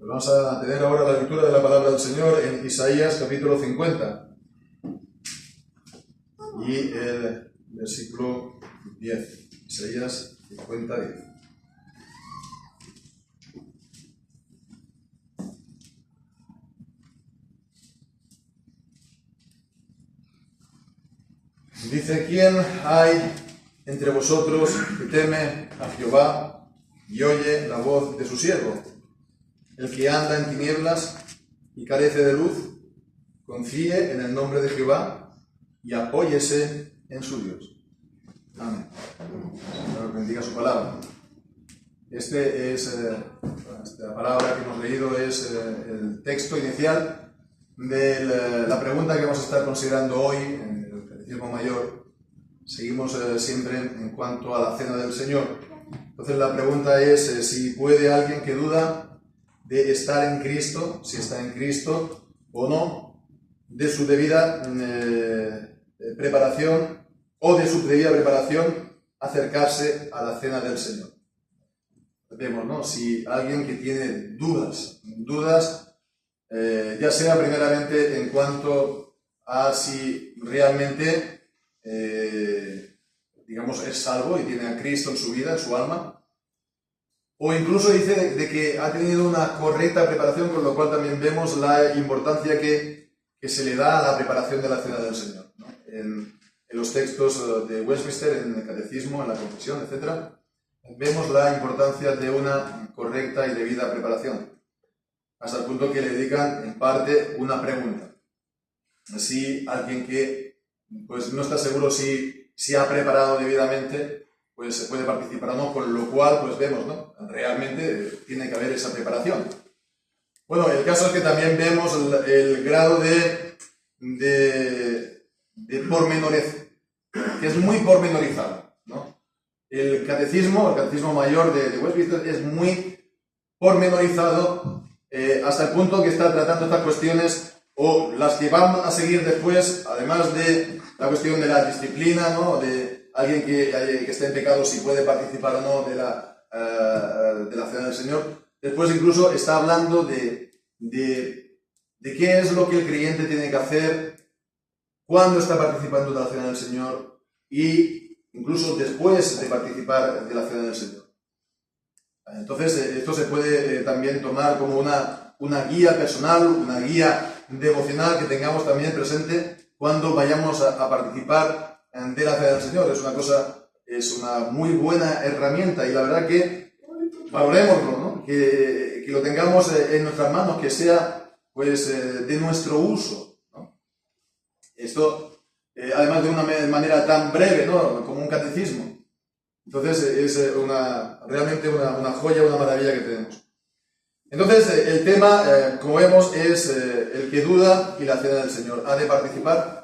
Pues vamos a tener ahora la lectura de la palabra del Señor en Isaías capítulo 50 y el versículo 10. Isaías 50, 10. Dice: ¿Quién hay entre vosotros que teme a Jehová y oye la voz de su siervo? El que anda en tinieblas y carece de luz, confíe en el nombre de Jehová y apóyese en su Dios. Amén. Señor bendiga su palabra. Esta palabra que hemos leído es el texto inicial de la pregunta que vamos a estar considerando hoy en el Catecismo Mayor. Seguimos siempre en cuanto a la cena del Señor. Entonces la pregunta es si puede alguien que duda de estar en Cristo, si está en Cristo o no, de su debida preparación o de su debida preparación acercarse a la cena del Señor. Vemos, ¿no? Si alguien que tiene dudas, ya sea primeramente en cuanto a si realmente, es salvo y tiene a Cristo en su vida, en su alma, o incluso dice de que ha tenido una correcta preparación, con lo cual también vemos la importancia que se le da a la preparación de la cena del Señor, ¿no? En los textos de Westminster, en el Catecismo, en la Confesión, etc., vemos la importancia de una correcta y debida preparación, hasta el punto que le dedican en parte una pregunta. Si alguien que pues no está seguro si ha preparado debidamente, pues se puede participar o no, con lo cual pues vemos, ¿no? Realmente tiene que haber esa preparación. Bueno, el caso es que también vemos el grado de pormenorez, que es muy pormenorizado, ¿no? El catecismo mayor de Westminster es muy pormenorizado, hasta el punto que está tratando estas cuestiones, o las que van a seguir después, además de la cuestión de la disciplina, ¿no? De alguien que está en pecado, si puede participar o no de la cena del Señor. Después incluso está hablando de qué es lo que el creyente tiene que hacer cuando está participando de la cena del Señor y incluso después de participar de la cena del Señor. Entonces, esto se puede también tomar como una guía personal, una guía devocional que tengamos también presente cuando vayamos a participar de la cena del Señor. Es una muy buena herramienta y la verdad que valorémoslo, ¿no? Que lo tengamos en nuestras manos, que sea pues de nuestro uso, ¿no? Esto, además de una manera tan breve, ¿no? Como un catecismo. Entonces es realmente una joya, una maravilla que tenemos. Entonces el tema, como vemos, es el que duda y la cena del Señor. Ha de participar,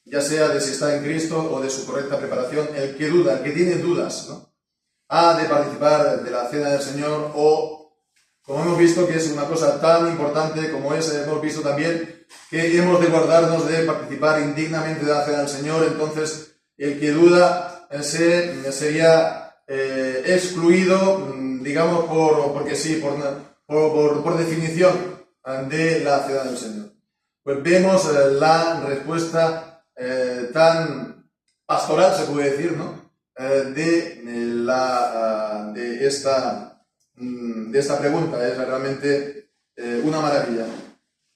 ya sea de si está en Cristo o de su correcta preparación. El que duda, el que tiene dudas, ¿no? Ha de participar de la cena del Señor, o, como hemos visto, que es una cosa tan importante como hemos visto también que hemos de guardarnos de participar indignamente de la cena del Señor. Entonces el que duda sería excluido, digamos, porque sí, por definición de la cena del Señor. Pues vemos la respuesta tan pastoral, se puede decir, ¿no? De esta pregunta. Es realmente una maravilla.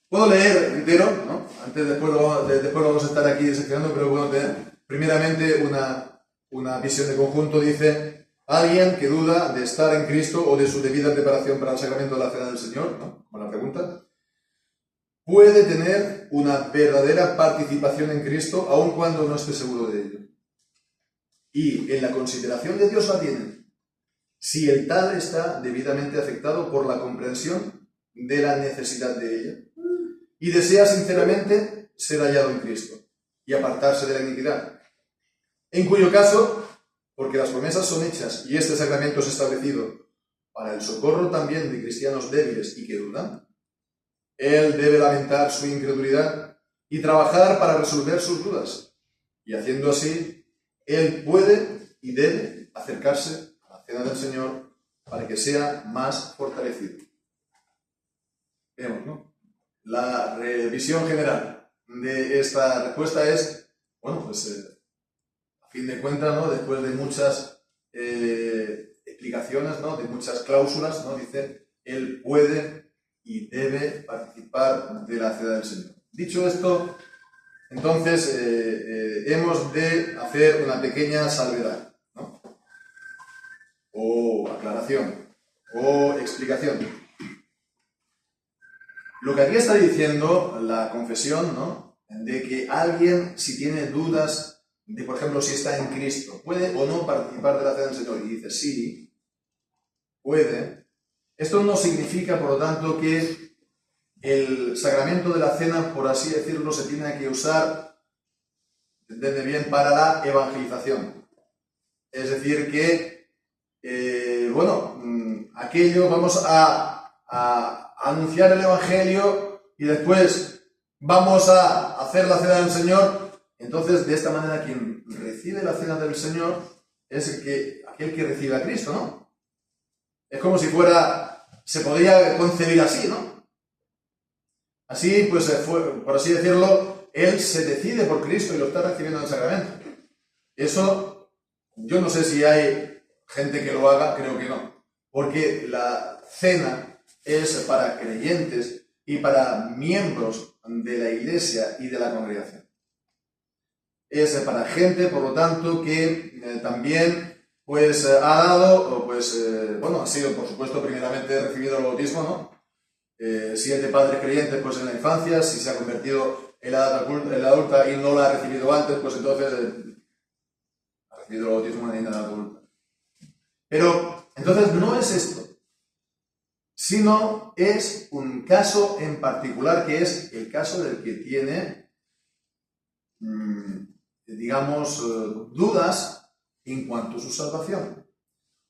Puedo leer entero, ¿no? Después vamos a estar aquí diseccionando, pero puedo tener primeramente una visión de conjunto. Dice: alguien que duda de estar en Cristo o de su debida preparación para el sacramento de la cena del Señor, ¿no? Como la pregunta, puede tener una verdadera participación en Cristo aun cuando no esté seguro de ello. Y en la consideración de Dios la tiene, si el tal está debidamente afectado por la comprensión de la necesidad de ella y desea sinceramente ser hallado en Cristo y apartarse de la iniquidad. En cuyo caso, porque las promesas son hechas y este sacramento es establecido para el socorro también de cristianos débiles y que dudan, él debe lamentar su incredulidad y trabajar para resolver sus dudas. Y haciendo así, él puede y debe acercarse a la cena del Señor para que sea más fortalecido. vemos, ¿no? La revisión general de esta respuesta es, bueno, pues a fin de cuentas, ¿no? Después de muchas explicaciones, ¿no? De muchas cláusulas, ¿no? Dice, él puede y debe participar de la cena del Señor. Dicho esto, entonces hemos de hacer una pequeña salvedad, ¿no? O aclaración, o explicación. Lo que aquí está diciendo la confesión, ¿no? De que alguien, si tiene dudas de, por ejemplo, si está en Cristo, ¿puede o no participar de la cena del Señor? Y dice, sí, puede. Esto no significa, por lo tanto, que el sacramento de la cena, por así decirlo, se tiene que usar, entended bien, para la evangelización. Es decir, que, bueno, aquello vamos a anunciar el Evangelio y después vamos a hacer la cena del Señor. Entonces, de esta manera, quien recibe la cena del Señor es aquel que recibe a Cristo, ¿no? Es como si fuera, se podría concebir así, ¿no? Así, pues, por así decirlo, él se decide por Cristo y lo está recibiendo en el sacramento. Eso, yo no sé si hay gente que lo haga, creo que no. Porque la cena es para creyentes y para miembros de la Iglesia y de la congregación. Es para gente, por lo tanto, que también pues ha dado, pues, bueno, ha sido, por supuesto, primeramente recibido el bautismo, ¿no? Si es de padres creyentes, pues en la infancia. Si se ha convertido en la adulta y no la ha recibido antes, pues entonces ha recibido el bautismo en la edad adulta. Pero, entonces, no es esto, sino es un caso en particular, que es el caso del que tiene, digamos, dudas en cuanto a su salvación,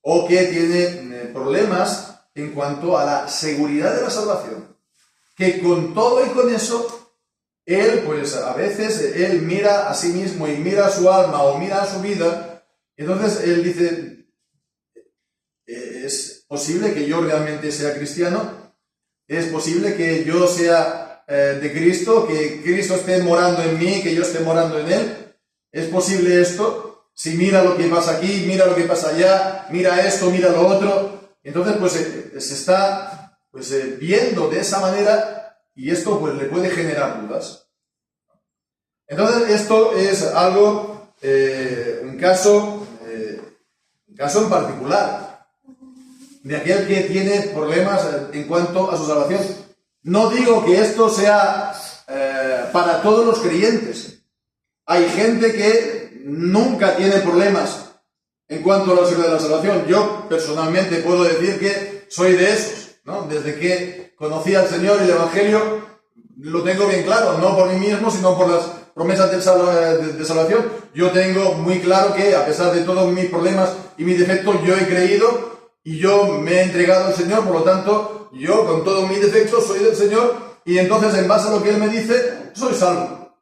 o que tiene problemas en cuanto a la seguridad de la salvación, que con todo y con eso, él, pues a veces, él mira a sí mismo y mira a su alma o mira a su vida, y entonces él dice, ¿es posible que yo realmente sea cristiano? ¿Es posible que yo sea de Cristo, que Cristo esté morando en mí, que yo esté morando en él? ¿Es posible esto? Si mira lo que pasa aquí, mira lo que pasa allá, mira esto, mira lo otro. Entonces, pues se está pues, viendo de esa manera, y esto pues le puede generar dudas. Entonces, esto es algo, un caso en particular, de aquel que tiene problemas en cuanto a su salvación. No digo que esto sea para todos los creyentes. Hay gente que nunca tiene problemas en cuanto a la seguridad de la salvación. Yo personalmente puedo decir que soy de esos, ¿no? Desde que conocí al Señor y el Evangelio lo tengo bien claro, no por mí mismo, sino por las promesas de salvación. Yo tengo muy claro que, a pesar de todos mis problemas y mis defectos, yo he creído y yo me he entregado al Señor. Por lo tanto, yo con todos mis defectos soy del Señor, y entonces, en base a lo que Él me dice, soy salvo.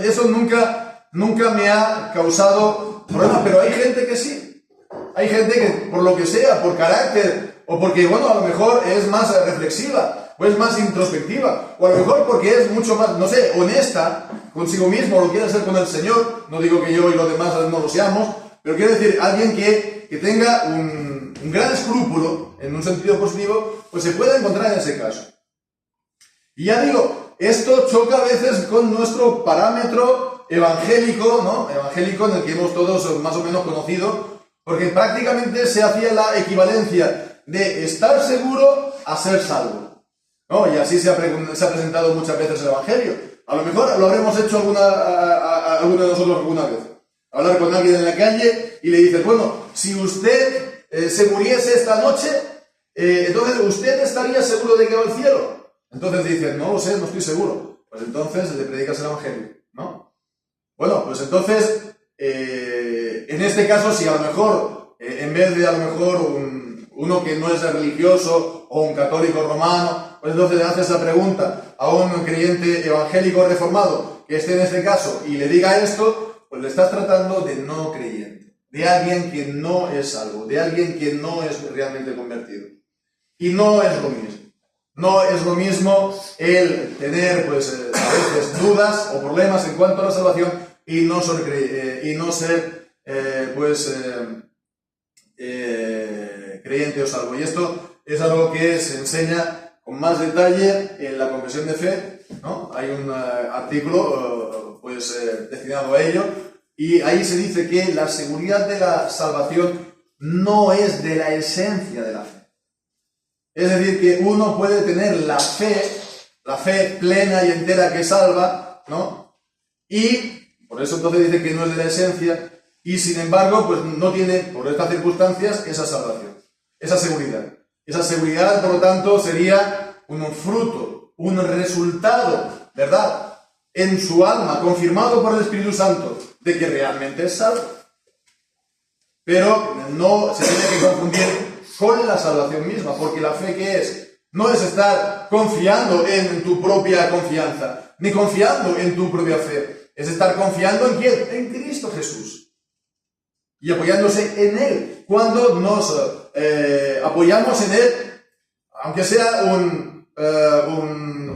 Eso nunca me ha causado problemas, pero hay gente que sí. Hay gente que, por lo que sea, por carácter, o porque, bueno, a lo mejor es más reflexiva, o es más introspectiva, o a lo mejor porque es mucho más, no sé, honesta consigo mismo, lo quiere hacer con el Señor. No digo que yo y los demás no lo seamos, pero quiero decir, alguien que tenga un gran escrúpulo, en un sentido positivo, pues se puede encontrar en ese caso. Y ya digo, esto choca a veces con nuestro parámetro evangélico, ¿no? Evangélico, en el que hemos todos más o menos conocido, porque prácticamente se hacía la equivalencia de estar seguro a ser salvo, ¿no? Y así se ha presentado muchas veces el Evangelio. A lo mejor lo habremos hecho alguno de nosotros alguna vez. Hablar con alguien en la calle y le dices, bueno, si usted se muriese esta noche, entonces usted estaría seguro de que va al cielo. Entonces dices, no lo sé, no estoy seguro. Pues entonces le predicas el Evangelio, ¿no? Bueno, pues entonces, en este caso, si a lo mejor, en vez de a lo mejor uno que no es religioso o un católico romano, pues entonces le haces la pregunta a un creyente evangélico reformado que esté en este caso y le diga esto, pues le estás tratando de no creyente, de alguien que no es salvo, de alguien que no es realmente convertido. Y no es lo mismo. No es lo mismo el tener, pues, a veces dudas o problemas en cuanto a la salvación y no ser, creyente o salvo. Y esto es algo que se enseña con más detalle en la confesión de fe, ¿no? Hay un artículo, destinado a ello, y ahí se dice que la seguridad de la salvación no es de la esencia de la fe. Es decir, que uno puede tener la fe plena y entera que salva, ¿no? Y por eso entonces dice que no es de la esencia, y sin embargo, pues no tiene, por estas circunstancias, esa salvación, esa seguridad. Esa seguridad, por lo tanto, sería un fruto, un resultado, ¿verdad?, en su alma, confirmado por el Espíritu Santo, de que realmente es salvo. Pero no se tiene que confundir con la salvación misma, porque la fe, ¿qué es? No es estar confiando en tu propia confianza, ni confiando en tu propia fe. Es estar confiando ¿en quién? En Cristo Jesús. Y apoyándose en Él. Cuando nos apoyamos en Él, aunque sea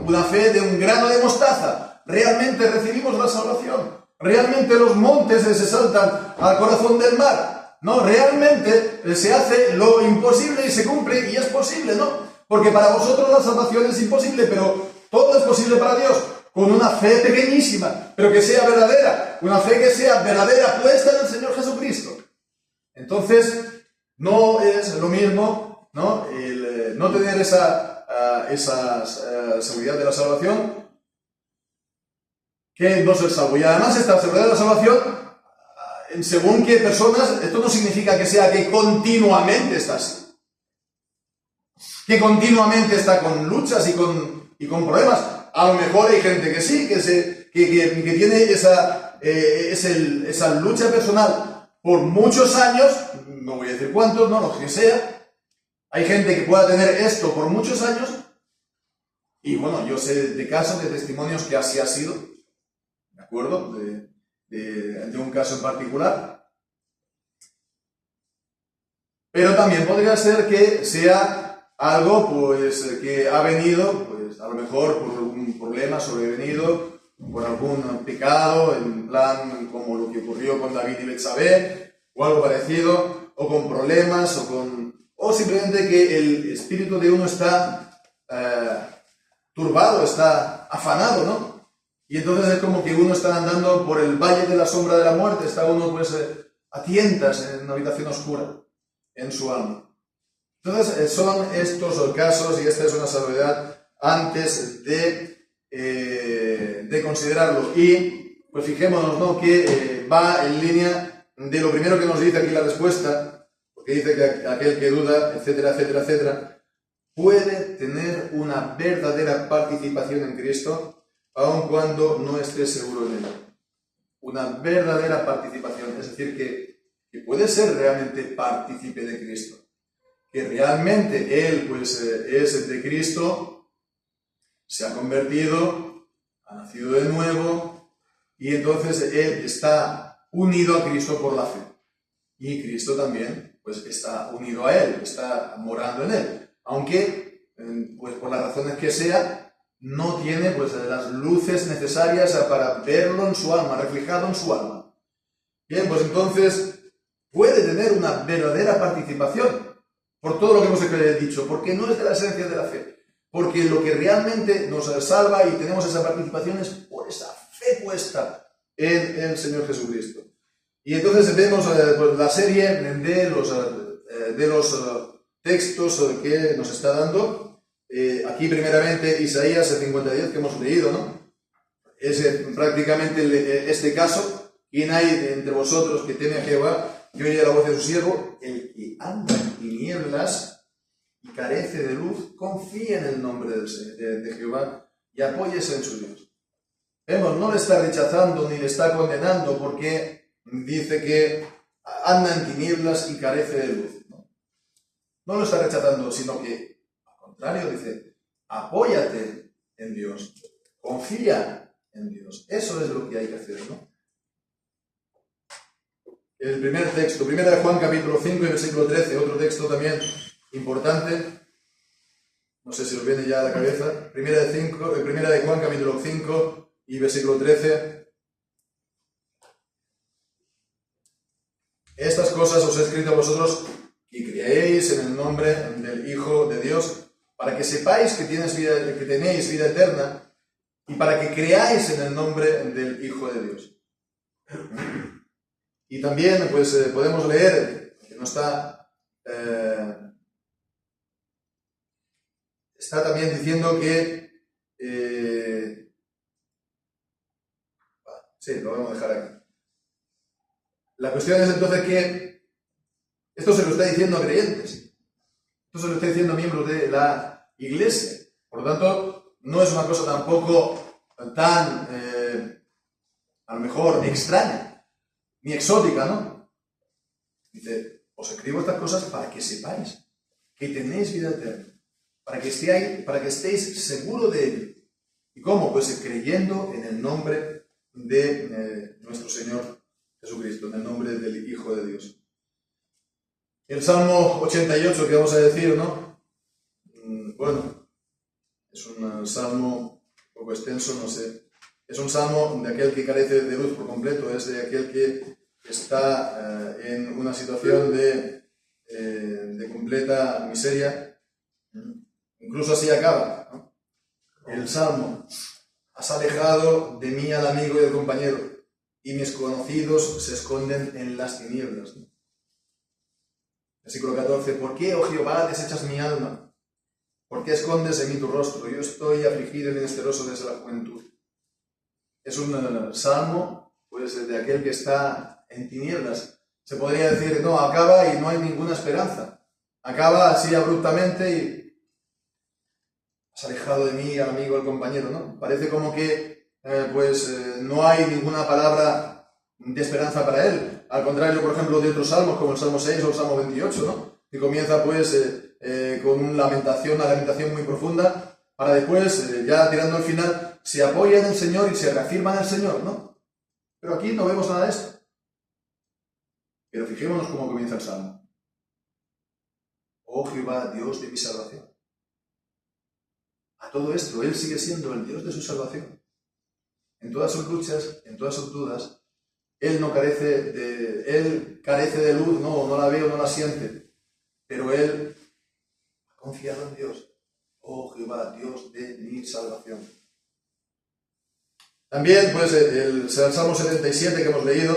una fe de un grano de mostaza, realmente recibimos la salvación. Realmente los montes se saltan al corazón del mar. No, realmente se hace lo imposible y se cumple, y es posible, ¿no? Porque para vosotros la salvación es imposible, pero todo es posible para Dios, con una fe pequeñísima, pero que sea verdadera, una fe que sea verdadera, puesta en el Señor Jesucristo. Entonces, no es lo mismo, ¿no?, el no tener esa seguridad de la salvación que no ser salvo. Y además esta seguridad de la salvación, según qué personas, esto no significa que sea que continuamente está así. Que continuamente está con luchas y con problemas. A lo mejor hay gente que sí, que tiene esa lucha personal por muchos años, no voy a decir cuántos, no, lo que sea. Hay gente que pueda tener esto por muchos años, y bueno, yo sé de casos, de testimonios que así ha sido, ¿de acuerdo? De un caso en particular. Pero también podría ser que sea algo, pues, que ha venido, pues, a lo mejor por algún problema sobrevenido, por algún pecado, en plan como lo que ocurrió con David y Betsabé, o algo parecido, o con problemas, o simplemente que el espíritu de uno está turbado, está afanado, ¿no? Y entonces es como que uno está andando por el valle de la sombra de la muerte, está uno, pues, a tientas en una habitación oscura, en su alma. Entonces, son estos casos, y esta es una salvedad antes de considerarlo. Y, pues, fijémonos, ¿no?, que va en línea de lo primero que nos dice aquí la respuesta, porque dice que aquel que duda, etcétera, etcétera, etcétera, puede tener una verdadera participación en Cristo, aun cuando no esté seguro en ello. Una verdadera participación, es decir, que puede ser realmente partícipe de Cristo, que realmente él, pues, es de Cristo, se ha convertido, ha nacido de nuevo, y entonces él está unido a Cristo por la fe. Y Cristo también, pues, está unido a él, está morando en él, aunque, pues, por las razones que sea, no tiene, pues, las luces necesarias para verlo en su alma, reflejado en su alma. Bien, pues entonces puede tener una verdadera participación por todo lo que hemos dicho, porque no es de la esencia de la fe, porque lo que realmente nos salva y tenemos esa participación es por esa fe puesta en el Señor Jesucristo. Y entonces vemos pues, la serie de los textos que nos está dando. Aquí primeramente Isaías 50:10 que hemos leído, ¿no? Es prácticamente este caso. ¿Quién hay entre vosotros que teme a Jehová, que oye la voz de su siervo? El que anda en tinieblas y carece de luz, confía en el nombre de Jehová y apóyese en su Dios. Vemos, no le está rechazando ni le está condenando porque dice que anda en tinieblas y carece de luz. No lo está rechazando, sino que contrario, dice, apóyate en Dios, confía en Dios. Eso es lo que hay que hacer, ¿no? El primer texto, 1 Juan capítulo 5 y versículo 13, otro texto también importante. no sé si os viene ya a la cabeza, Primera de Juan, capítulo 5 y versículo 13. Estas cosas os he escrito a vosotros y creéis en el nombre del Hijo de Dios, para que sepáis que tenéis vida eterna y para que creáis en el nombre del Hijo de Dios. Y también pues podemos leer, que no está, está también diciendo que, sí, lo vamos a dejar aquí. La cuestión es entonces que esto se lo está diciendo a creyentes, esto se lo está diciendo a miembros de la Iglesia. Por lo tanto, no es una cosa tampoco tan, a lo mejor, extraña, ni exótica, ¿no? Dice, os escribo estas cosas para que sepáis que tenéis vida eterna, para que estéis seguros de ello. ¿Y cómo? Pues creyendo en el nombre de nuestro Señor Jesucristo, en el nombre del Hijo de Dios. El Salmo 88 que vamos a decir, ¿no? Bueno, es un salmo un poco extenso, no sé. Es un salmo de aquel que carece de luz por completo, es de aquel que está en una situación de completa miseria. Incluso así acaba, ¿no? El salmo: has alejado de mí al amigo y al compañero, y mis conocidos se esconden en las tinieblas, ¿no? Versículo 14: ¿por qué, oh Jehová, desechas mi alma? ¿Por qué escondes en mí tu rostro? Yo estoy afligido y menesteroso desde la juventud. Es un salmo, pues, de aquel que está en tinieblas. Se podría decir, no, acaba y no hay ninguna esperanza. Acaba así abruptamente y has alejado de mí al amigo, al compañero, ¿no? Parece como que, no hay ninguna palabra de esperanza para él. Al contrario, por ejemplo, de otros salmos, como el Salmo 6 o el Salmo 28, ¿no? Que comienza, con una lamentación muy profunda, para después, ya tirando al final, se apoya en el Señor y se reafirma en el Señor, ¿no? Pero aquí no vemos nada de esto. Pero fijémonos cómo comienza el Salmo. Oh Jehová, Dios de mi salvación. A todo esto, Él sigue siendo el Dios de su salvación. En todas sus luchas, en todas sus dudas, Él carece de luz, no la ve o no la siente, pero Él ha confiado en Dios. Oh Jehová, Dios de mi salvación. También, pues, el Salmo 77 que hemos leído,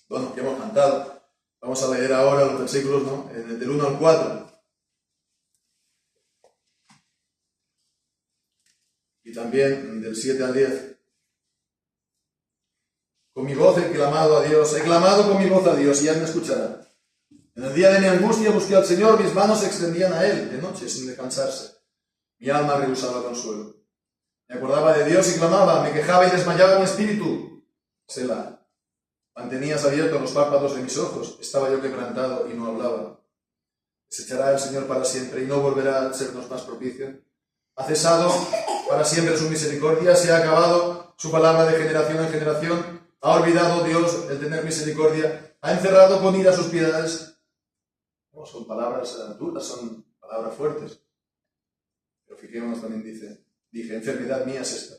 bueno, que hemos cantado, vamos a leer ahora los versículos, ¿no? Del 1 al 4. Y también del 7 al 10. Con mi voz he clamado a Dios, he clamado con mi voz a Dios y Él me escuchará. En el día de mi angustia busqué al Señor, mis manos se extendían a Él, de noche sin descansarse. Mi alma rehusaba consuelo. Me acordaba de Dios y clamaba, me quejaba y desmayaba mi espíritu. Selah. Mantenías abiertos los párpados de mis ojos, estaba yo quebrantado y no hablaba. ¿Desechará el Señor para siempre y no volverá a sernos más propicio? ¿Ha cesado para siempre su misericordia? ¿Se ha acabado su palabra de generación en generación? ¿Ha olvidado Dios el tener misericordia? ¿Ha encerrado con ira sus piedades? No, son palabras duras, son palabras fuertes. Pero fijémonos también, dije, enfermedad mía es esta.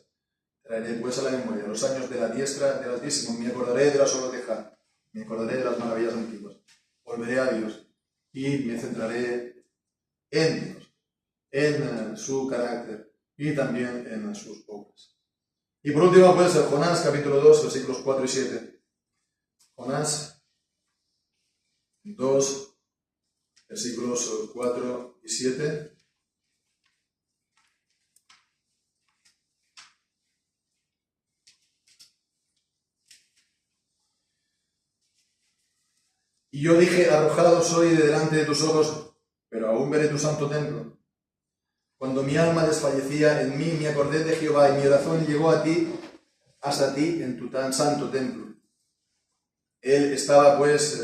Traeré pues a la memoria los años de la diestra del Altísimo, me acordaré de la obras de Jah, me acordaré de las maravillas antiguas. Volveré a Dios y me centraré en Dios, en su carácter y también en sus obras. Y por último, pues, Jonás, capítulo 2, versículos 4 y 7. Jonás 2, versículos 4 y 7. Y yo dije, arrojado soy de delante de tus ojos, pero aún veré tu santo templo. Cuando mi alma desfallecía en mí, me acordé de Jehová, y mi oración llegó a ti, hasta ti, en tu tan santo templo. Él estaba, pues,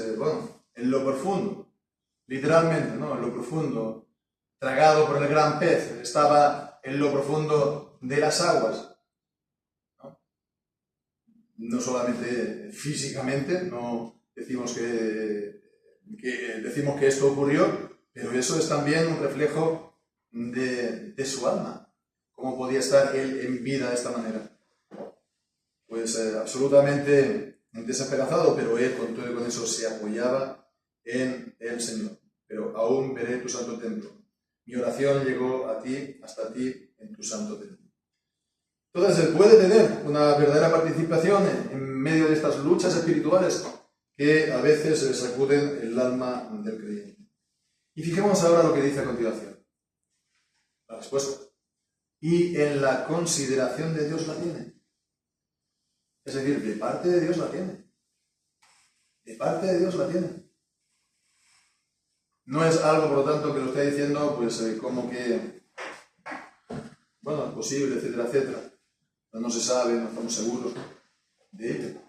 en lo profundo, literalmente, ¿no? En lo profundo, tragado por el gran pez. Estaba en lo profundo de las aguas, ¿no? No solamente físicamente, no decimos que esto ocurrió, pero eso es también un reflejo de su alma. ¿Cómo podía estar él en vida de esta manera? Pues absolutamente desesperanzado, pero él con todo y con eso se apoyaba en el Señor. Pero aún veré tu santo templo. Mi oración llegó a ti, hasta ti, en tu santo templo. Entonces, él puede tener una verdadera participación en medio de estas luchas espirituales que a veces sacuden el alma del creyente. Y fijémonos ahora lo que dice a continuación. La respuesta. Y en la consideración de Dios la tiene. Es decir, de parte de Dios la tiene. De parte de Dios la tiene. No es algo, por lo tanto, que lo esté diciendo, pues, como que, bueno, es posible, etcétera, etcétera. No se sabe, no estamos seguros de ello.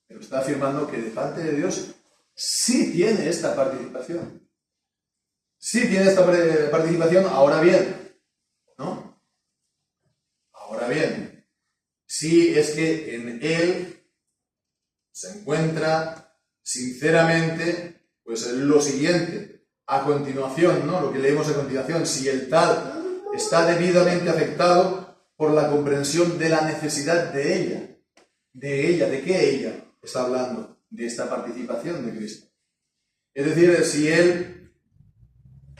Pero está afirmando que de parte de Dios sí tiene esta participación. Sí tiene esta participación, ahora bien, ¿no? Ahora bien, sí es que en Él se encuentra sinceramente, pues lo siguiente, a continuación, ¿no? Lo que leemos a continuación, si el tal está debidamente afectado por la comprensión de la necesidad de ella. ¿De qué ella está hablando? De esta participación de Cristo. Es decir, si él,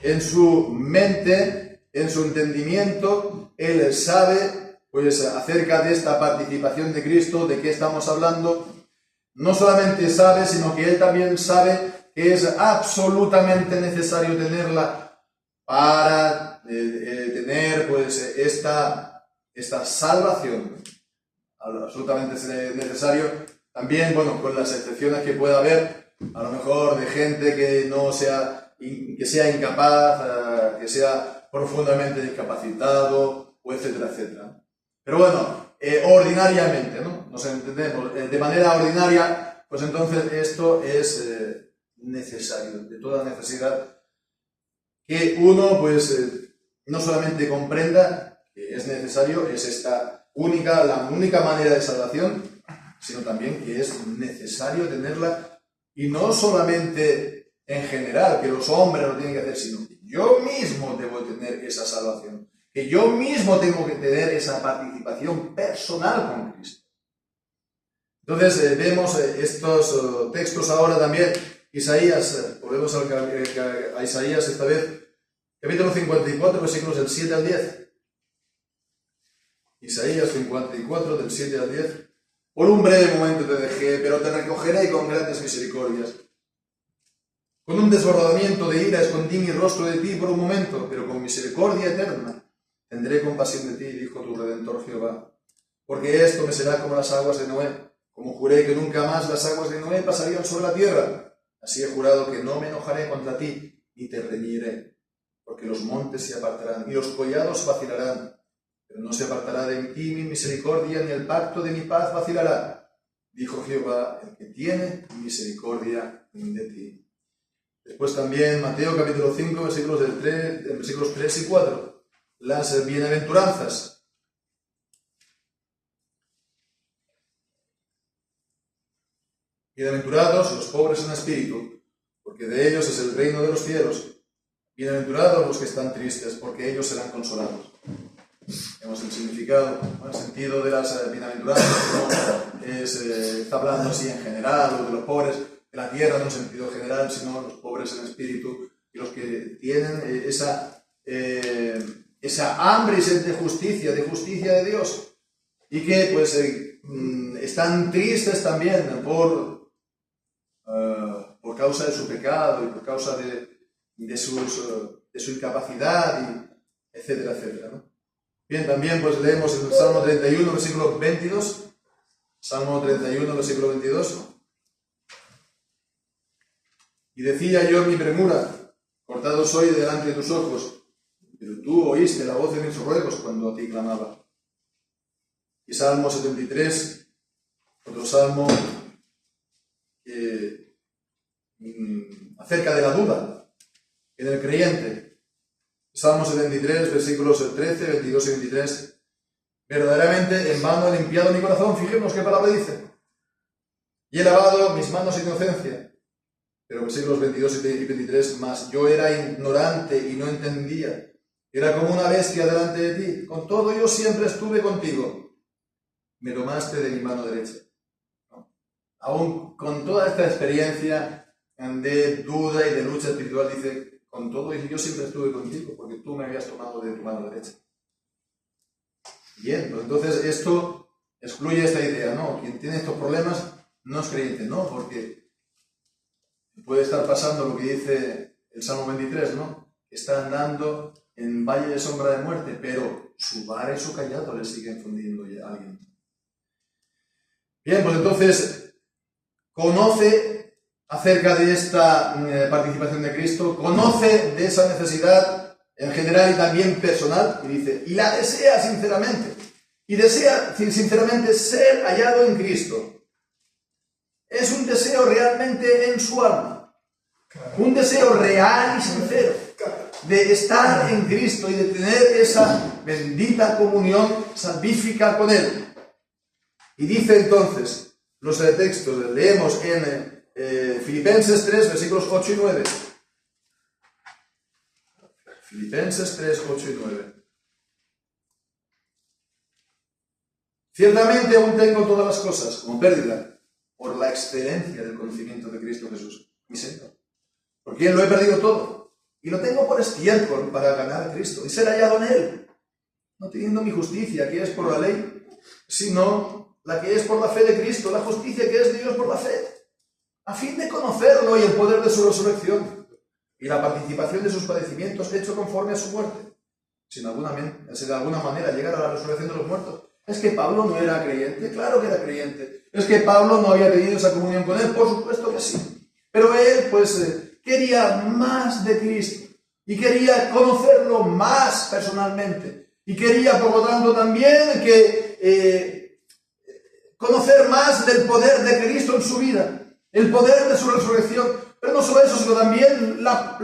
en su mente, en su entendimiento, él sabe, pues, acerca de esta participación de Cristo, de qué estamos hablando, no solamente sabe, sino que él también sabe que es absolutamente necesario tenerla para tener, pues, esta salvación. Absolutamente necesario. También, bueno, con las excepciones que pueda haber, a lo mejor de gente que no sea, que sea incapaz, que sea profundamente discapacitado, o etcétera, etcétera. Pero bueno, ordinariamente, ¿no? Nos entendemos, de manera ordinaria, pues entonces esto es necesario, de toda necesidad, que uno, pues, no solamente comprenda que es necesario, es esta la única manera de salvación, sino también que es necesario tenerla, y no solamente en general, que los hombres lo tienen que hacer, sino que yo mismo debo tener esa salvación, que yo mismo tengo que tener esa participación personal con Cristo. Entonces vemos estos textos ahora también. Isaías, volvemos a Isaías esta vez, capítulo 54, versículos del 7 al 10. Isaías 54, del 7 al 10. Por un breve momento te dejé, pero te recogeré con grandes misericordias. Con un desbordamiento de ira escondí mi rostro de ti por un momento, pero con misericordia eterna tendré compasión de ti, dijo tu Redentor Jehová. Porque esto me será como las aguas de Noé, como juré que nunca más las aguas de Noé pasarían sobre la tierra. Así he jurado que no me enojaré contra ti, ni te reñiré, porque los montes se apartarán y los collados vacilarán, pero no se apartará de ti mi misericordia, ni el pacto de mi paz vacilará, dijo Jehová, el que tiene misericordia de ti. Después también Mateo capítulo 5, versículos 3 y 4, las bienaventuranzas. Bienaventurados los pobres en espíritu, porque de ellos es el reino de los cielos. Bienaventurados los que están tristes, porque ellos serán consolados. Vemos el significado, el sentido de las bienaventuranzas, no está hablando así en general, o de los pobres de la tierra en un sentido general, sino los pobres en espíritu, y los que tienen esa hambre y sed de justicia de Dios, y que pues están tristes también por causa de su pecado y por causa de su incapacidad, y etcétera, etcétera, ¿no? Bien, también pues leemos en el Salmo 31, versículo 22. Salmo 31, versículo 22. Y decía yo en mi premura, cortado soy delante de tus ojos, pero tú oíste la voz de mis ruegos cuando a ti clamaba. Y Salmo 73, otro salmo acerca de la duda en el creyente. Salmo 73, versículos 13, 22 y 23. Verdaderamente en vano he limpiado mi corazón. Fijemos qué palabra dice. Y he lavado mis manos en inocencia. Pero versículos 22 y 23, mas yo era ignorante y no entendía. Era como una bestia delante de ti. Con todo yo siempre estuve contigo. Me tomaste de mi mano derecha. ¿No? Aún con toda esta experiencia de duda y de lucha espiritual, dice, con todo yo siempre estuve contigo, porque tú me habías tomado de tu mano derecha. Bien, pues entonces esto excluye esta idea, ¿no? Quien tiene estos problemas no es creyente, ¿no? Porque puede estar pasando lo que dice el Salmo 23, ¿no? Está andando en valle de sombra de muerte, pero su vara y su callado le siguen fundiendo a alguien. Bien, pues entonces conoce acerca de esta participación de Cristo, conoce de esa necesidad en general y también personal, y dice, y la desea sinceramente, y desea sinceramente ser hallado en Cristo. Es un deseo realmente en su alma, un deseo real y sincero de estar en Cristo y de tener esa bendita comunión salvífica con Él. Y dice entonces, los textos, leemos en Filipenses 3, versículos 8 y 9. Filipenses 3, 8 y 9. Ciertamente aún tengo todas las cosas como pérdida por la excelencia del conocimiento de Cristo Jesús, mi Señor. Por quien lo he perdido todo, y lo tengo por estiércol para ganar a Cristo y ser hallado en Él, no teniendo mi justicia, que es por la ley, sino la que es por la fe de Cristo, la justicia que es de Dios por la fe, a fin de conocerlo y el poder de su resurrección, y la participación de sus padecimientos hecho conforme a su muerte, si de alguna manera llegar a la resurrección de los muertos. ¿Es que Pablo no era creyente? Claro que era creyente. ¿Es que Pablo no había tenido esa comunión con Él? Por supuesto que sí. Pero él, quería más de Cristo y quería conocerlo más personalmente. Y quería, por lo tanto, también conocer más del poder de Cristo en su vida, el poder de su resurrección. Pero no solo eso, sino también la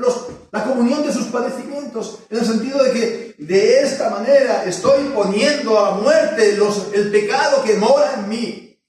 comunión de sus padecimientos, en el sentido de que de esta manera estoy poniendo a la muerte el pecado que mora en mí.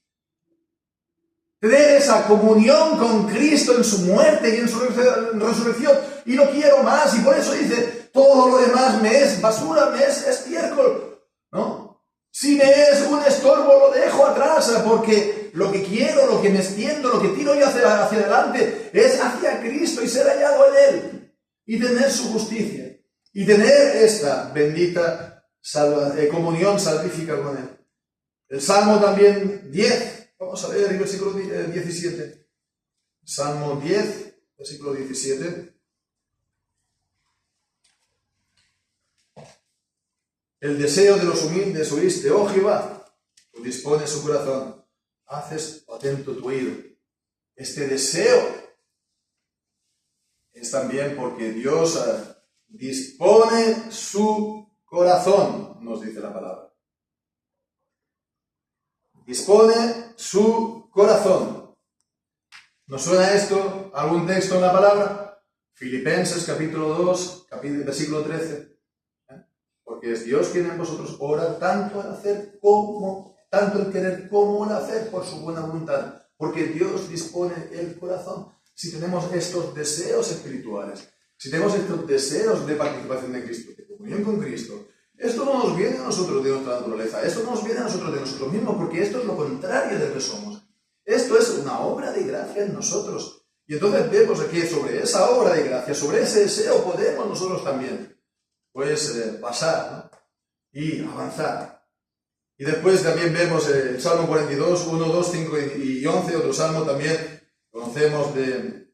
Tener esa comunión con Cristo en su muerte y en su resurrección, y lo quiero más, y por eso dice, todo lo demás me es basura, me es estiércol, ¿no? Si me es un estorbo, lo dejo atrás, porque lo que quiero, lo que me extiendo, lo que tiro yo hacia adelante, es hacia Cristo y ser hallado en Él, y tener su justicia, y tener esta bendita comunión salvífica con Él. El Salmo también 10, vamos a leer el versículo 17. Salmo 10, versículo 17. El deseo de los humildes oíste, oh Jehová, tú dispones su corazón, haces atento tu oído. Este deseo es también porque Dios dispone su corazón, nos dice la palabra. Dispone su corazón. ¿Nos suena esto? ¿Algún texto en la palabra? Filipenses capítulo 2, versículo 13. Porque es Dios quien en vosotros ora tanto el querer como el hacer por su buena voluntad. Porque Dios dispone el corazón. Si tenemos estos deseos espirituales, si tenemos estos deseos de participación de Cristo, de comunión con Cristo, esto no nos viene a nosotros de nuestra naturaleza, esto no nos viene a nosotros de nosotros mismos, porque esto es lo contrario de lo que somos. Esto es una obra de gracia en nosotros. Y entonces vemos que sobre esa obra de gracia, sobre ese deseo, podemos nosotros también pasar, ¿no? Y avanzar. Y después también vemos el Salmo 42, 1, 2, 5 y 11, otro salmo también conocemos de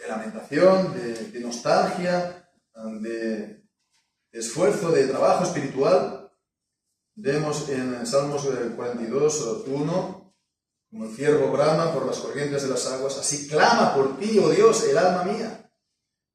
lamentación, de nostalgia, de esfuerzo, de trabajo espiritual. Vemos en Salmos 42, 1, como el ciervo brama por las corrientes de las aguas, así clama por ti, oh Dios, el alma mía.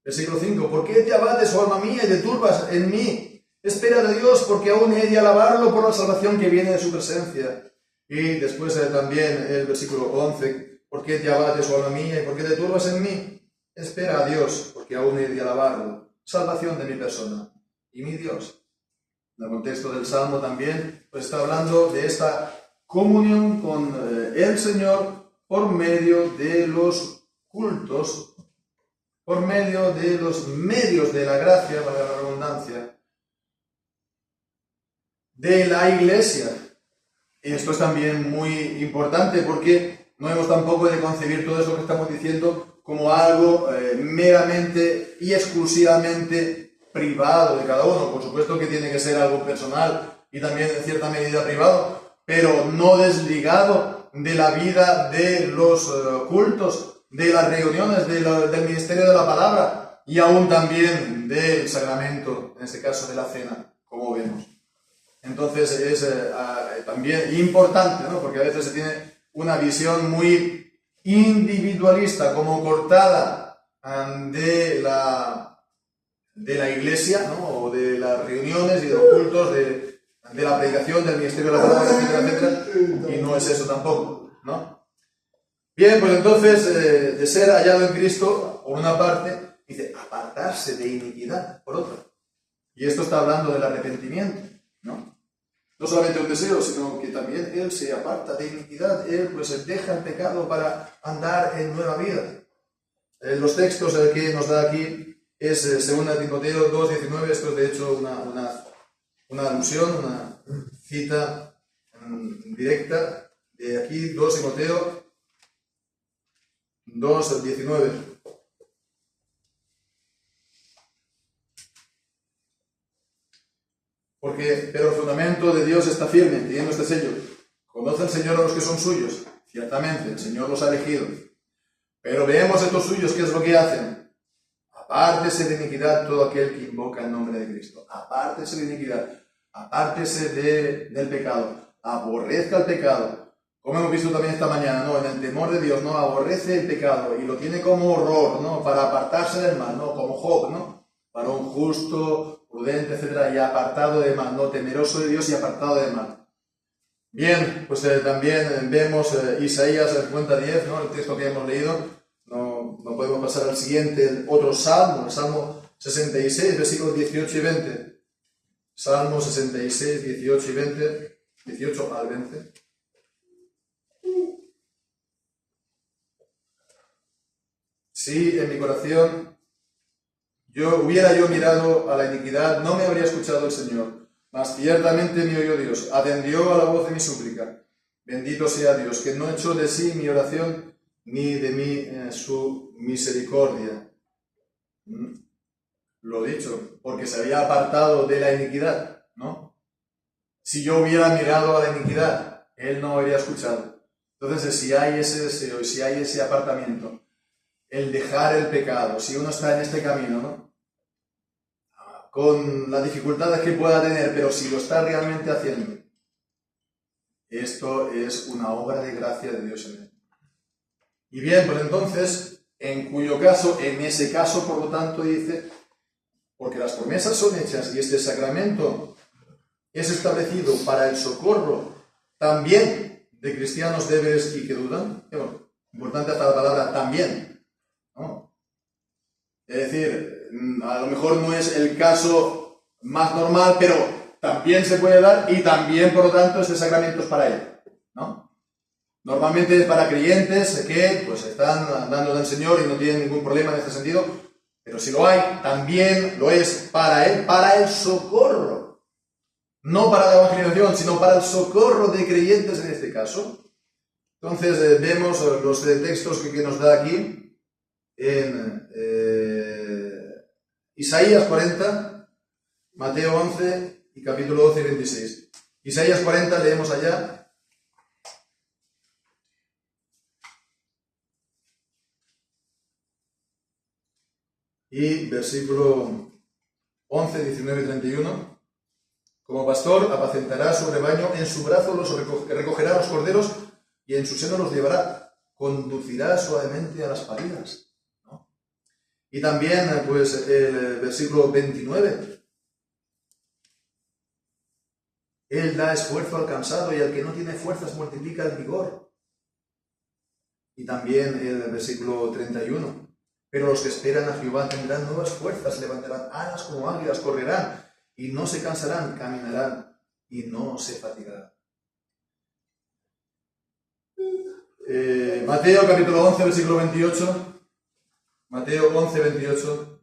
Versículo 5, ¿por qué te abates, oh alma mía, y te turbas en mí? Espera de Dios, porque aún he de alabarlo por la salvación que viene de su presencia. Y después también el versículo 11, ¿por qué te abates, oh alma mía, y por qué te turbas en mí? Espera a Dios, porque aún he de alabarlo, salvación de mi persona y mi Dios. En el contexto del Salmo también está hablando de esta comunión con el Señor por medio de los cultos, por medio de los medios de la gracia, para la redundancia, de la Iglesia. Y esto es también muy importante porque no hemos tampoco de concebir todo eso que estamos diciendo como algo meramente y exclusivamente privado de cada uno. Por supuesto que tiene que ser algo personal y también en cierta medida privado, pero no desligado de la vida de los cultos, de las reuniones, del ministerio de la palabra y aún también del sacramento, en este caso de la cena, como vemos. Entonces es también importante, ¿no? Porque a veces se tiene una visión muy individualista, como cortada de la Iglesia, ¿no? O de las reuniones y de los cultos, de la predicación, del ministerio de la palabra, etcétera, etcétera, y no es eso tampoco, ¿no? Bien, pues entonces, de ser hallado en Cristo, por una parte, dice, apartarse de iniquidad, por otra. Y esto está hablando del arrepentimiento, ¿no? No solamente un deseo, sino que también él se aparta de iniquidad, él pues deja el pecado para andar en nueva vida. Los textos que nos da aquí es 2 Timoteo 2:19, esto es de hecho una alusión, una cita directa de aquí, 2 Timoteo 2:19. Pero el fundamento de Dios está firme, teniendo este sello. Conoce el Señor a los que son suyos. Ciertamente, el Señor los ha elegido. Pero veamos estos suyos, ¿qué es lo que hacen? Apártese de iniquidad todo aquel que invoca el nombre de Cristo. Apártese de iniquidad. Apártese del pecado. Aborrezca el pecado. Como hemos visto también esta mañana, ¿no? En el temor de Dios, ¿no? Aborrece el pecado y lo tiene como horror, ¿no? Para apartarse del mal, ¿no? Como Job, ¿no? Para un justo, prudente, etcétera, y apartado de mal, ¿no? Temeroso de Dios y apartado de mal. Bien, pues también vemos Isaías 50:10, ¿no? El texto que hemos leído. No podemos pasar al siguiente, el otro salmo, el Salmo 66, versículos 18 y 20. Salmo 66, 18 y 20, 18 al 20. Si en mi corazón hubiera yo mirado a la iniquidad, no me habría escuchado el Señor. Mas ciertamente me oyó Dios, atendió a la voz de mi súplica. Bendito sea Dios, que no echó de sí mi oración, ni de mí su misericordia. Lo dicho, porque se había apartado de la iniquidad, ¿no? Si yo hubiera mirado a la iniquidad, Él no habría escuchado. Entonces, si hay ese deseo, si hay ese apartamiento, el dejar el pecado, si uno está en este camino, ¿no? Con las dificultades que pueda tener, pero si lo está realmente haciendo, esto es una obra de gracia de Dios en él. Y bien, pues entonces, en ese caso, por lo tanto, dice, porque las promesas son hechas y este sacramento es establecido para el socorro también de cristianos débiles y que dudan. Bueno, importante hasta la palabra también, ¿no? Es decir, a lo mejor no es el caso más normal, pero también se puede dar y también, por lo tanto, este sacramento es para él, ¿no? Normalmente es para creyentes que pues están andando del Señor y no tienen ningún problema en este sentido, pero si lo hay, también lo es para él, para el socorro. No para la evangelización, sino para el socorro de creyentes en este caso. Entonces vemos los textos que nos da aquí en Isaías 40, Mateo 11 y capítulo 12 y 26. Isaías 40 leemos allá. Y versículo 11, 19 y 31. Como pastor apacentará su rebaño, en su brazo los recogerá los corderos y en su seno los llevará, conducirá suavemente a las paridas, ¿no? Y también pues el versículo 29. Él da esfuerzo al cansado y al que no tiene fuerzas multiplica el vigor. Y también el versículo 31. Pero los que esperan a Jehová tendrán nuevas fuerzas, levantarán alas como águilas, correrán y no se cansarán, caminarán y no se fatigarán. Mateo capítulo 11, versículo 28. Mateo 11, 28.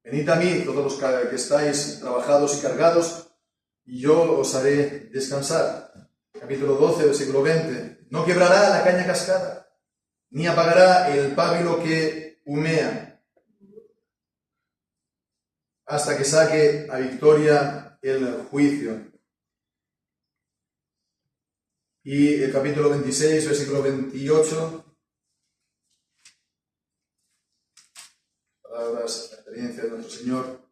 Venid a mí, todos los que estáis trabajados y cargados, y yo os haré descansar. Capítulo 12, versículo 20. No quebrará la caña cascada, ni apagará el pábilo que humea, hasta que saque a victoria el juicio. Y el capítulo 26, versículo 28. Palabras, la experiencia de nuestro Señor.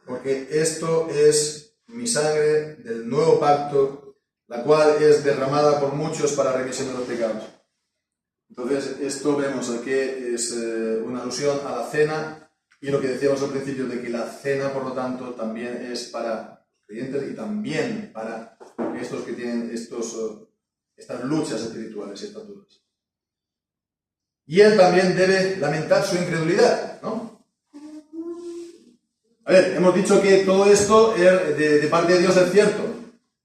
Porque esto es mi sangre del nuevo pacto, la cual es derramada por muchos para remisión de los pecados. Entonces, esto vemos aquí es una alusión a la cena, y lo que decíamos al principio de que la cena, por lo tanto, también es para los creyentes y también para estos que tienen estas luchas espirituales y estas dudas. Y él también debe lamentar su incredulidad, ¿no? A ver, hemos dicho que todo esto de parte de Dios es cierto.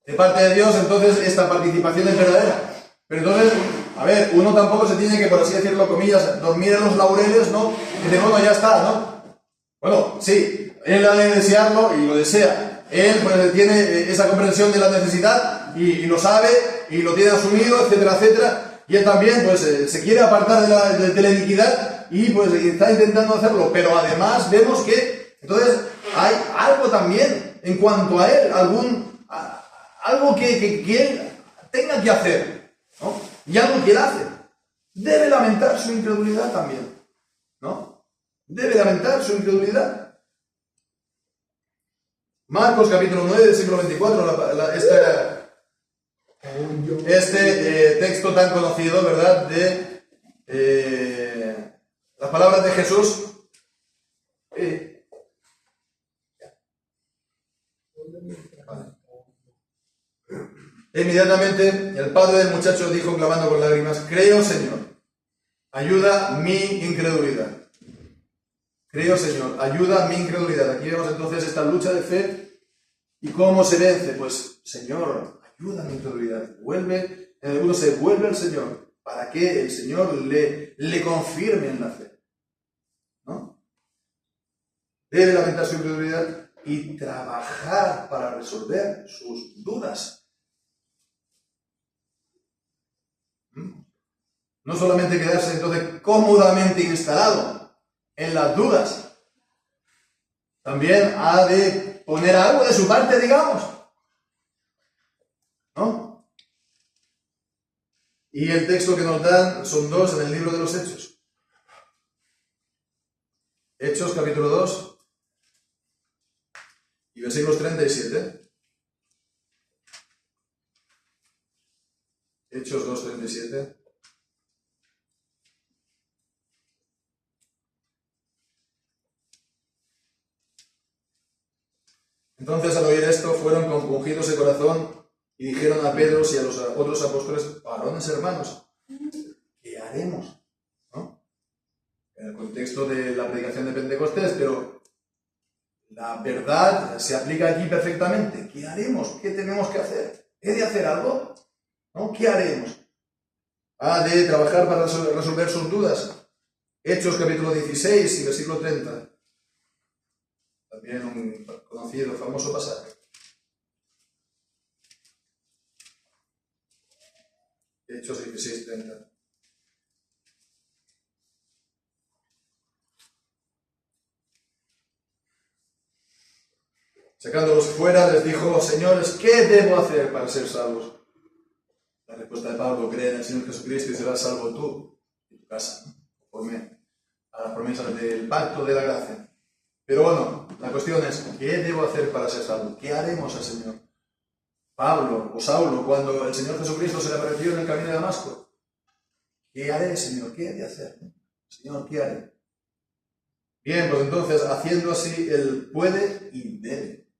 De parte de Dios, entonces, esta participación es verdadera. Pero entonces, a ver, uno tampoco se tiene que, por así decirlo, comillas, dormir en los laureles, ¿no? Y de bueno, ya está, ¿no? Bueno, sí, él ha de desearlo y lo desea. Él, pues, tiene esa comprensión de la necesidad y lo sabe y lo tiene asumido, etcétera, etcétera. Y él también, pues, se quiere apartar de la iniquidad y, pues, está intentando hacerlo. Pero además vemos que, entonces, hay algo también en cuanto a él, algo que él tenga que hacer, ¿no? Y algo que él hace. Debe lamentar su incredulidad también, ¿no? Debe lamentar su incredulidad. Marcos capítulo 9, versículo 24, este texto tan conocido, ¿verdad? De las palabras de Jesús. Inmediatamente el padre del muchacho dijo clamando con lágrimas: creo, Señor, ayuda mi incredulidad. Creo, Señor, ayuda mi incredulidad. Aquí vemos entonces esta lucha de fe. ¿Y cómo se vence? Pues, Señor, ayuda mi incredulidad. Uno se vuelve al Señor para que el Señor le confirme en la fe, ¿no? Debe lamentar su incredulidad y trabajar para resolver sus dudas. No solamente quedarse entonces cómodamente instalado en las dudas, también ha de poner algo de su parte, digamos, ¿no? Y el texto que nos dan son dos en el libro de los Hechos. Hechos capítulo 2 y versículos 37. Hechos 2, 37. Entonces, al oír esto, fueron compungidos de corazón y dijeron a Pedro y a los otros apóstoles: varones hermanos, ¿qué haremos? ¿No? En el contexto de la predicación de Pentecostés, pero la verdad se aplica aquí perfectamente. ¿Qué haremos? ¿Qué tenemos que hacer? ¿He de hacer algo? ¿No? ¿Qué haremos? Ha de trabajar para resolver sus dudas. Hechos capítulo 16 y versículo 30. También un conocido, famoso pasaje. Hechos 16, 30. Sacándolos fuera, les dijo: señores, ¿qué debo hacer para ser salvos? La respuesta de Pablo: cree en el Señor Jesucristo y serás salvo tú y tu casa, ¿no? Conforme a las promesas del pacto de la gracia. Pero bueno, la cuestión es: ¿qué debo hacer para ser salvo? ¿Qué haremos al Señor? Pablo o Saulo, cuando el Señor Jesucristo se le apareció en el camino de Damasco: ¿qué haré, Señor? ¿Qué he de hacer? Señor, ¿qué haré? Bien, pues entonces, haciendo así, él puede y debe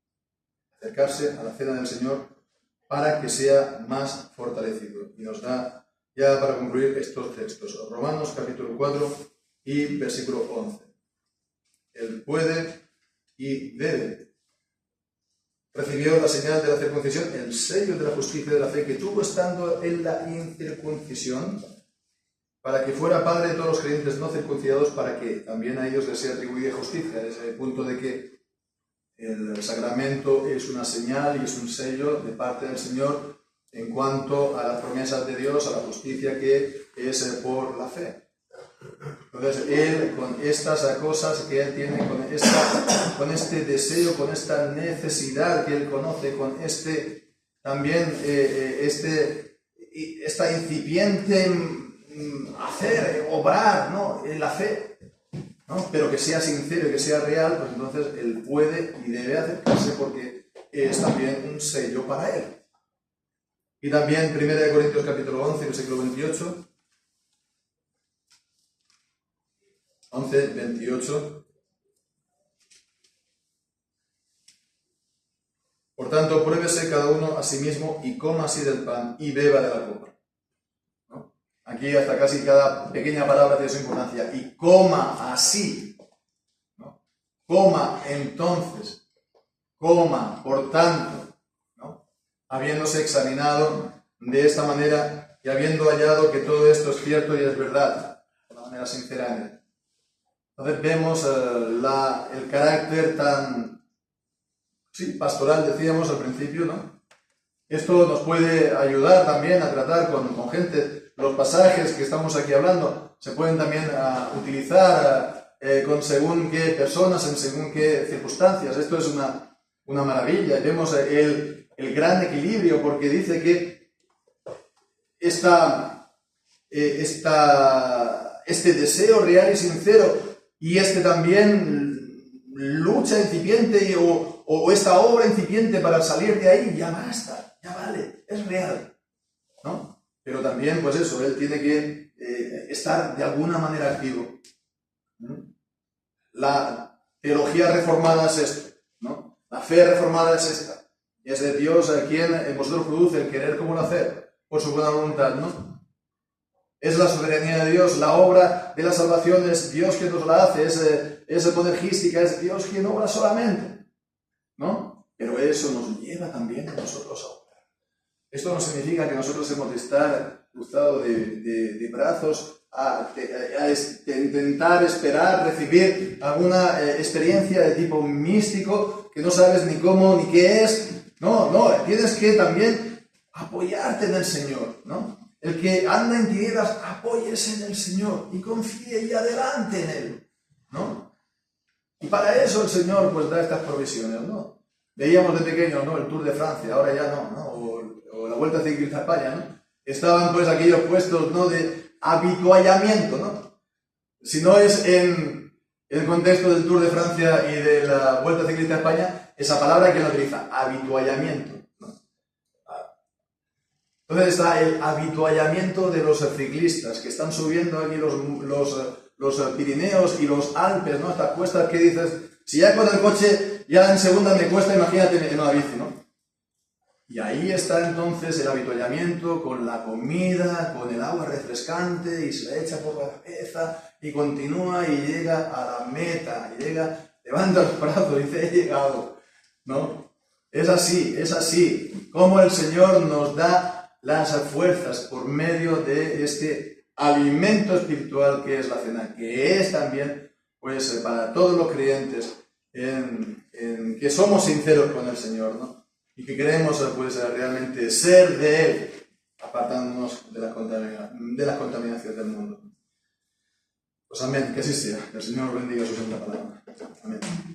acercarse a la cena del Señor para que sea más fortalecido. Y nos da ya para concluir estos textos. Romanos capítulo 4 y versículo 11. Él puede y debe. Recibió la señal de la circuncisión, el sello de la justicia de la fe que tuvo estando en la incircuncisión, para que fuera padre de todos los creyentes no circuncidados, para que también a ellos les sea atribuida justicia. Desde el punto de que el sacramento es una señal y es un sello de parte del Señor en cuanto a las promesas de Dios, a la justicia que es por la fe. Entonces, Él, con estas cosas que Él tiene, con este deseo, con esta necesidad que Él conoce, con también esta incipiente hacer, obrar, ¿no?, en la fe, ¿no?, pero que sea sincero y que sea real, pues entonces Él puede y debe acercarse porque es también un sello para Él. Y también 1 Corintios capítulo 11, versículo 28. 11, 28. Por tanto, pruébese cada uno a sí mismo y coma así del pan y beba de la copa. ¿No? Aquí hasta casi cada pequeña palabra tiene su importancia. Y coma así. ¿No? Coma entonces. Coma, por tanto. ¿No? Habiéndose examinado de esta manera y habiendo hallado que todo esto es cierto y es verdad, de una manera sincera. Entonces vemos el carácter tan pastoral, decíamos al principio, ¿no? Esto nos puede ayudar también a tratar con gente. Los pasajes que estamos aquí hablando se pueden también utilizar con según qué personas, en según qué circunstancias. Esto es una maravilla. Vemos el gran equilibrio, porque dice que este deseo real y sincero y también lucha incipiente o esta obra incipiente para salir de ahí, ya basta, ya vale, es real, ¿no? Pero también, pues eso, él tiene que estar de alguna manera activo. La teología reformada es esto, ¿no? La fe reformada es esta. Es de Dios a quien en vosotros produce el querer como el hacer, por su buena voluntad, ¿no? Es la soberanía de Dios, la obra de la salvación es Dios quien nos la hace, es monergística, es Dios quien obra solamente, ¿no? Pero eso nos lleva también a nosotros a obrar. Esto no significa que nosotros hemos de estar cruzados de brazos a intentar esperar recibir alguna experiencia de tipo místico que no sabes ni cómo ni qué es. No, tienes que también apoyarte en el Señor, ¿no? El que anda en tinieblas, apóyese en el Señor y confíe y adelante en Él, ¿no? Y para eso el Señor pues da estas provisiones, ¿no? Veíamos de pequeños, ¿no?, el Tour de Francia, ahora ya no, o la Vuelta Ciclista a España, ¿no? Estaban pues aquellos puestos, ¿no?, de habituallamiento, ¿no? Si no es en el contexto del Tour de Francia y de la Vuelta Ciclista a España, esa palabra que la utiliza, habituallamiento. Entonces está el habituallamiento de los ciclistas que están subiendo aquí los Pirineos y los Alpes, ¿no? Estas cuestas que dices, si ya con el coche ya en segunda me cuesta, imagínate en una bici, ¿no? Y ahí está entonces el habituallamiento con la comida, con el agua refrescante y se le echa por la cabeza y continúa y llega a la meta, y levanta los brazos y dice, he llegado, ¿no? Es así, como el Señor nos da las fuerzas por medio de este alimento espiritual que es la cena, que es también, pues, para todos los creyentes, que somos sinceros con el Señor, ¿no? Y que queremos, pues, realmente ser de Él, apartándonos de las contaminaciones del mundo. Pues amén, que así sea. Que el Señor bendiga su santa palabra. Amén.